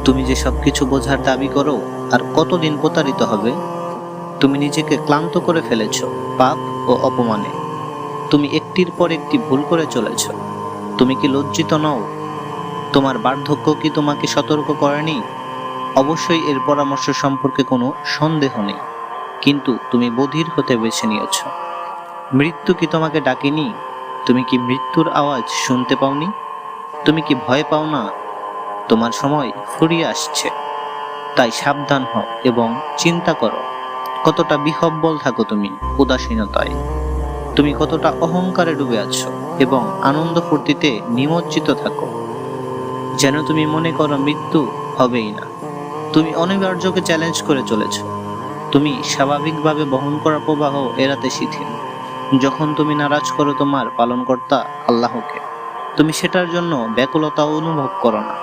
তুমি যে সবকিছু বোঝার দাবি করো, আর কতদিন প্রতারিত হবে? তুমি নিজেকে ক্লান্ত করে ফেলেছ পাপ ও অপমানে। তুমি একটির পর একটি ভুল করে চলেছ। তুমি কি লজ্জিত নও? তোমার বার্ধক্য কি তোমাকে সতর্ক করেনি? অবশ্যই এর পরামর্শ সম্পর্কে কোনো সন্দেহ নেই, কিন্তু তুমি বধির হতে বেছে নিয়েছ। মৃত্যু কি তোমাকে ডাকেনি? তুমি কি মৃত্যুর আওয়াজ শুনতে পাওনি? তুমি কি ভয় পাও না? তোমার সময় ফুরিয়ে আসছে। তাই সাবধান হও এবং চিন্তা করো, কতটা বিহ্বল থাকো তুমি উদাসীনতায়। তুমি কতটা অহংকারে ডুবে আছো এবং আনন্দ ফুর্তিতে নিমজ্জিত থাকো, যেন তুমি মনে করো মৃত্যু হবেই না। তুমি অনিবার্যকে চ্যালেঞ্জ করে চলেছ। তুমি স্বাভাবিকভাবে বহন করা প্রবাহ এড়াতে শিথিল। যখন তুমি নারাজ করো তোমার পালনকর্তা আল্লাহকে, তুমি সেটার জন্য ব্যাকুলতা অনুভব করো না।